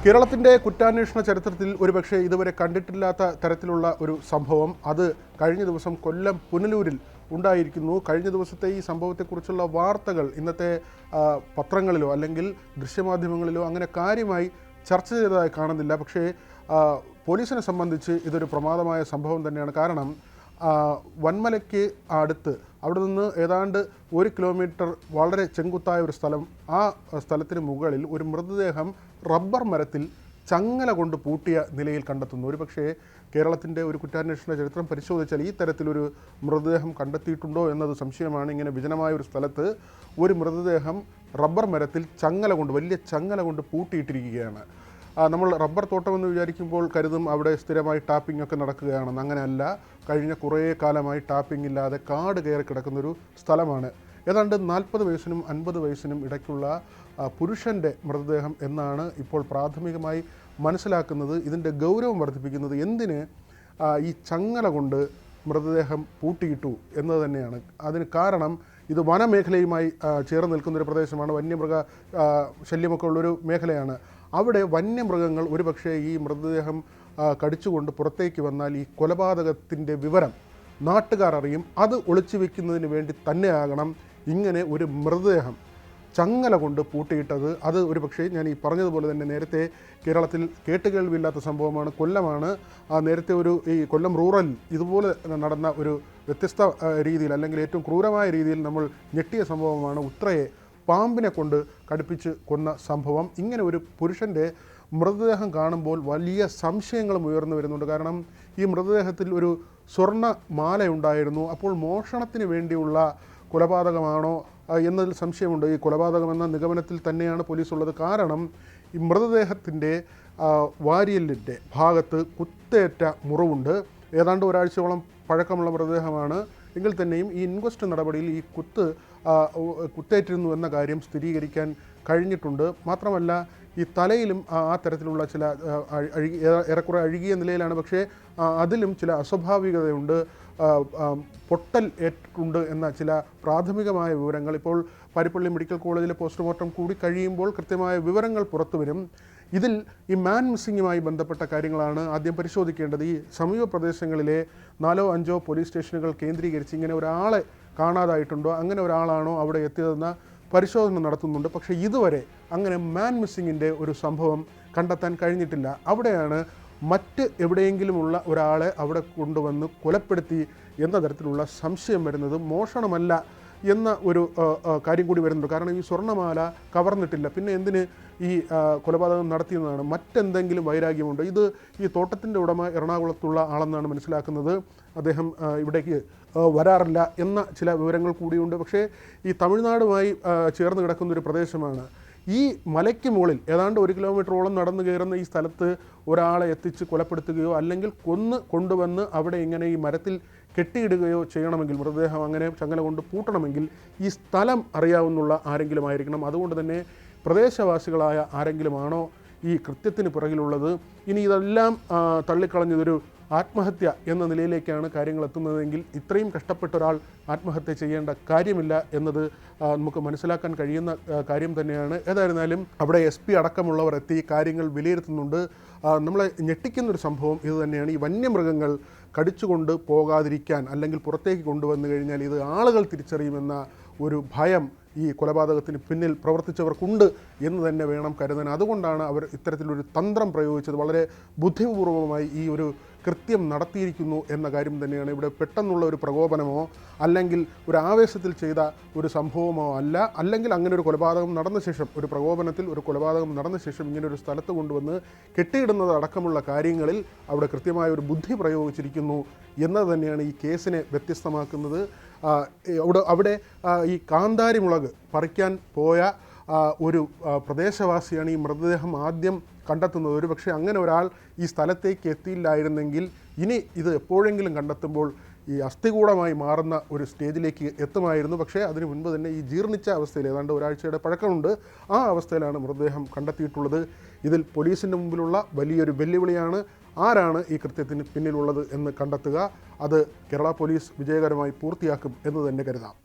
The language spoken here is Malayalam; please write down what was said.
കേരളത്തിൻ്റെ കുറ്റാന്വേഷണ ചരിത്രത്തിൽ ഒരുപക്ഷെ ഇതുവരെ കണ്ടിട്ടില്ലാത്ത തരത്തിലുള്ള ഒരു സംഭവം അത് കഴിഞ്ഞ ദിവസം കൊല്ലം പുനലൂരിൽ ഉണ്ടായിരിക്കുന്നു. കഴിഞ്ഞ ദിവസത്തെ ഈ സംഭവത്തെക്കുറിച്ചുള്ള വാർത്തകൾ ഇന്നത്തെ പത്രങ്ങളിലോ അല്ലെങ്കിൽ ദൃശ്യമാധ്യമങ്ങളിലോ അങ്ങനെ കാര്യമായി ചർച്ച ചെയ്തതായി കാണുന്നില്ല. പക്ഷേ പോലീസിനെ സംബന്ധിച്ച് ഇതൊരു പ്രമാദമായ സംഭവം തന്നെയാണ്. കാരണം വന്മലയ്ക്ക് അടുത്ത് അവിടെ നിന്ന് ഏതാണ്ട് 1 കിലോമീറ്റർ വളരെ ചെങ്കുത്തായ ഒരു സ്ഥലം, ആ സ്ഥലത്തിന് മുകളിൽ ഒരു മൃതദേഹം റബ്ബർ മരത്തിൽ ചങ്ങല കൊണ്ട് പൂട്ടിയ നിലയിൽ കണ്ടെത്തുന്നു. ഒരുപക്ഷേ കേരളത്തിൻ്റെ ഒരു കുറ്റാന്വേഷണ ചരിത്രം പരിശോധിച്ചാൽ ഈ തരത്തിലൊരു മൃതദേഹം കണ്ടെത്തിയിട്ടുണ്ടോ എന്നത് സംശയമാണ്. ഇങ്ങനെ വിജനമായ ഒരു സ്ഥലത്ത് ഒരു മൃതദേഹം റബ്ബർ മരത്തിൽ വലിയ ചങ്ങല കൊണ്ട് പൂട്ടിയിട്ടിരിക്കുകയാണ്. നമ്മൾ റബ്ബർ തോട്ടമെന്ന് വിചാരിക്കുമ്പോൾ കരുതും അവിടെ സ്ഥിരമായി ടാപ്പിംഗ് ഒക്കെ നടക്കുകയാണെന്ന്. അങ്ങനെയല്ല, കഴിഞ്ഞ കുറേ കാലമായി ടാപ്പിംഗ് ഇല്ലാതെ കാട് കയറി കിടക്കുന്നൊരു സ്ഥലമാണ്. ഏതാണ്ട് 40 വയസ്സിനും 50 വയസ്സിനും ഇടയ്ക്കുള്ള പുരുഷൻ്റെ മൃതദേഹം എന്നാണ് ഇപ്പോൾ പ്രാഥമികമായി മനസ്സിലാക്കുന്നത്. ഇതിൻ്റെ ഗൗരവം വർദ്ധിപ്പിക്കുന്നത് എന്തിന് ഈ ചങ്ങല കൊണ്ട് മൃതദേഹം പൂട്ടിയിട്ടു എന്നത് തന്നെയാണ്. അതിന് കാരണം ഇത് വനമേഖലയുമായി ചേർന്ന് നിൽക്കുന്നൊരു പ്രദേശമാണ്. വന്യമൃഗ ശല്യമൊക്കെ ഉള്ളൊരു മേഖലയാണ്. അവിടെ വന്യമൃഗങ്ങൾ ഒരുപക്ഷെ ഈ മൃതദേഹം കടിച്ചുകൊണ്ട് പുറത്തേക്ക് വന്നാൽ ഈ കൊലപാതകത്തിൻ്റെ വിവരം നാട്ടുകാർ അറിയും. അത് ഒളിച്ചു വയ്ക്കുന്നതിന് വേണ്ടി തന്നെയാകണം ഇങ്ങനെ ഒരു മൃതദേഹം ചങ്ങല കൊണ്ട് പൂട്ടിയിട്ടത്. അത് ഒരുപക്ഷെ ഞാൻ ഈ പറഞ്ഞതുപോലെ തന്നെ നേരത്തെ കേരളത്തിൽ കേട്ടുകേൾവില്ലാത്ത സംഭവമാണ്. കൊല്ലമാണ്. നേരത്തെ ഈ കൊല്ലം റൂറൽ ഇതുപോലെ നടന്ന ഒരു വ്യത്യസ്ത രീതിയിൽ അല്ലെങ്കിൽ ഏറ്റവും ക്രൂരമായ രീതിയിൽ നമ്മൾ ഞെട്ടിയ സംഭവമാണ് ഉത്രയെ പാമ്പിനെ കൊണ്ട് കടുപ്പിച്ച് കൊന്ന സംഭവം. ഇങ്ങനെ ഒരു പുരുഷൻ്റെ മൃതദേഹം കാണുമ്പോൾ വലിയ സംശയങ്ങളും ഉയർന്നു വരുന്നുണ്ട്. കാരണം ഈ മൃതദേഹത്തിൽ ഒരു സ്വർണ്ണ മാലയുണ്ടായിരുന്നു. അപ്പോൾ മോഷണത്തിന് വേണ്ടിയുള്ള കൊലപാതകമാണോ എന്നതിൽ സംശയമുണ്ട്. ഈ കൊലപാതകമെന്ന നിഗമനത്തിൽ തന്നെയാണ് പോലീസ് ഉള്ളത്. കാരണം ഈ മൃതദേഹത്തിൻ്റെ വാരിയലിൻ്റെ ഭാഗത്ത് കുത്തേറ്റ മുറിവുണ്ട്. ഏതാണ്ട് ഒരാഴ്ചയോളം പഴക്കമുള്ള മൃതദേഹമാണ്. എങ്കിൽ തന്നെയും ഈ ഇൻക്വസ്റ്റ് നടപടിയിൽ ഈ കുത്തേറ്റിരുന്നു എന്ന കാര്യം സ്ഥിരീകരിക്കാൻ കഴിഞ്ഞിട്ടുണ്ട്. മാത്രമല്ല ഈ തലയിലും ആ തരത്തിലുള്ള ചില ഏറെക്കുറെ അഴുകിയ നിലയിലാണ്. പക്ഷേ അതിലും ചില അസ്വാഭാവികതയുണ്ട്. പൊട്ടൽ ഏറ്റിട്ടുണ്ട് എന്ന ചില പ്രാഥമികമായ വിവരങ്ങൾ ഇപ്പോൾ പാരിപ്പള്ളി മെഡിക്കൽ കോളേജിലെ പോസ്റ്റ്മോർട്ടം കൂടി കഴിയുമ്പോൾ കൃത്യമായ വിവരങ്ങൾ പുറത്തു വരും. ഇതിൽ ഈ മാൻ മിസ്സിങ്ങുമായി ബന്ധപ്പെട്ട കാര്യങ്ങളാണ് ആദ്യം പരിശോധിക്കേണ്ടത്. ഈ സമീപ പ്രദേശങ്ങളിലെ 4 or 5 പോലീസ് സ്റ്റേഷനുകൾ കേന്ദ്രീകരിച്ച് ഇങ്ങനെ ഒരാളെ കാണാതായിട്ടുണ്ടോ, അങ്ങനെ ഒരാളാണോ അവിടെ എത്തിയതെന്ന പരിശോധന നടത്തുന്നുണ്ട്. പക്ഷേ ഇതുവരെ അങ്ങനെ മാൻ മിസ്സിങ്ങിൻ്റെ ഒരു സംഭവം കണ്ടെത്താൻ കഴിഞ്ഞിട്ടില്ല. അവിടെയാണ് മറ്റ് എവിടെയെങ്കിലുമുള്ള ഒരാളെ അവിടെ കൊണ്ടുവന്ന് കൊലപ്പെടുത്തി എന്ന തരത്തിലുള്ള സംശയം വരുന്നത്. മോഷണമല്ല എന്ന ഒരു കാര്യം കൂടി വരുന്നുണ്ട്. കാരണം ഈ സ്വർണ്ണമാല കവർന്നിട്ടില്ല, പിന്നെ എന്തിന് ഈ കൊലപാതകം നടത്തിയെന്നാണ്. മറ്റെന്തെങ്കിലും വൈരാഗ്യമുണ്ട്. ഈ തോട്ടത്തിൻ്റെ ഉടമ എറണാകുളത്തുള്ള ആളെന്നാണ് മനസ്സിലാക്കുന്നത്. അദ്ദേഹം ഇവിടേക്ക് വരാറില്ല എന്ന ചില വിവരങ്ങൾ കൂടിയുണ്ട്. പക്ഷേ ഈ തമിഴ്നാടുമായി ചേർന്ന് കിടക്കുന്നൊരു പ്രദേശമാണ്. ഈ മലയ്ക്ക് മുകളിൽ ഏതാണ്ട് 1 കിലോമീറ്ററോളം നടന്നു കയറുന്ന ഈ സ്ഥലത്ത് ഒരാളെ എത്തിച്ച് കൊലപ്പെടുത്തുകയോ അല്ലെങ്കിൽ കൊണ്ടുവന്ന് അവിടെ ഇങ്ങനെ ഈ മരത്തിൽ കെട്ടിയിടുകയോ ചെയ്യണമെങ്കിൽ, മൃതദേഹം അങ്ങനെ ചങ്ങല കൊണ്ട് പൂട്ടണമെങ്കിൽ ഈ സ്ഥലം അറിയാവുന്നുള്ള ആരെങ്കിലും ആയിരിക്കണം. അതുകൊണ്ട് തന്നെ പ്രദേശവാസികളായ ആരെങ്കിലുമാണോ ഈ കൃത്യത്തിന് പിറകിലുള്ളത്? ഇനി ഇതെല്ലാം തള്ളിക്കളഞ്ഞതൊരു ആത്മഹത്യ എന്ന നിലയിലേക്കാണ് കാര്യങ്ങൾ എത്തുന്നതെങ്കിൽ ഇത്രയും കഷ്ടപ്പെട്ട ഒരാൾ ആത്മഹത്യ ചെയ്യേണ്ട കാര്യമില്ല എന്നത് നമുക്ക് മനസ്സിലാക്കാൻ കഴിയുന്ന കാര്യം തന്നെയാണ്. ഏതായിരുന്നാലും അവിടെ SP അടക്കമുള്ളവർ എത്തി കാര്യങ്ങൾ വിലയിരുത്തുന്നുണ്ട്. നമ്മളെ ഞെട്ടിക്കുന്നൊരു സംഭവം ഇത് തന്നെയാണ്. ഈ വന്യമൃഗങ്ങൾ കടിച്ചുകൊണ്ട് പോകാതിരിക്കാൻ അല്ലെങ്കിൽ പുറത്തേക്ക് കൊണ്ടുവന്നു കഴിഞ്ഞാൽ ഇത് ആളുകൾ തിരിച്ചറിയുമെന്ന ഒരു ഭയം ഈ കൊലപാതകത്തിന് പിന്നിൽ പ്രവർത്തിച്ചവർക്കുണ്ട് എന്ന് തന്നെ വേണം കരുതാൻ. അതുകൊണ്ടാണ് അവർ ഇത്തരത്തിലൊരു തന്ത്രം പ്രയോഗിച്ചത്. വളരെ ബുദ്ധിപൂർവമായി ഈ ഒരു കൃത്യം നടത്തിയിരിക്കുന്നു എന്ന കാര്യം തന്നെയാണ്. ഇവിടെ പെട്ടെന്നുള്ള ഒരു പ്രകോപനമോ അല്ലെങ്കിൽ ഒരു ആവേശത്തിൽ ചെയ്ത ഒരു സംഭവമോ അല്ല. അല്ലെങ്കിൽ അങ്ങനെ ഒരു കൊലപാതകം നടന്ന ശേഷം, ഒരു പ്രകോപനത്തിൽ ഒരു കൊലപാതകം നടന്ന ശേഷം ഇങ്ങനെ ഒരു സ്ഥലത്ത് കൊണ്ടുവന്ന് കെട്ടിയിടുന്നത് അടക്കമുള്ള കാര്യങ്ങളിൽ അവിടെ കൃത്യമായ ഒരു ബുദ്ധി പ്രയോഗിച്ചിരിക്കുന്നു എന്നത് തന്നെയാണ് ഈ കേസിനെ വ്യത്യസ്തമാക്കുന്നത്. അവിടെ ഈ കാന്താരി മുളക് പറിക്കാൻ പോയ ഒരു പ്രദേശവാസിയാണ് ഈ മൃതദേഹം ആദ്യം കണ്ടെത്തുന്നത്. ഒരുപക്ഷെ അങ്ങനെ ഒരാൾ ഈ സ്ഥലത്തേക്ക് എത്തിയില്ലായിരുന്നെങ്കിൽ ഇനി ഇത് എപ്പോഴെങ്കിലും കണ്ടെത്തുമ്പോൾ ഈ അസ്ഥികൂടമായി മാറുന്ന ഒരു സ്റ്റേജിലേക്ക് എത്തുമായിരുന്നു. പക്ഷേ അതിനു മുൻപ് തന്നെ ഈ ജീർണിച്ച അവസ്ഥയിൽ ഏതാണ്ട് ഒരാഴ്ചയുടെ പഴക്കമുണ്ട്. ആ അവസ്ഥയിലാണ് മൃതദേഹം കണ്ടെത്തിയിട്ടുള്ളത്. ഇതിൽ പോലീസിൻ്റെ മുമ്പിലുള്ള വലിയൊരു വെല്ലുവിളിയാണ് ആരാണ് ഈ കൃത്യത്തിന് പിന്നിലുള്ളത് എന്ന് കണ്ടെത്തുക. അത് കേരള പോലീസ് വിജയകരമായി പൂർത്തിയാക്കും എന്ന് തന്നെ കരുതാം.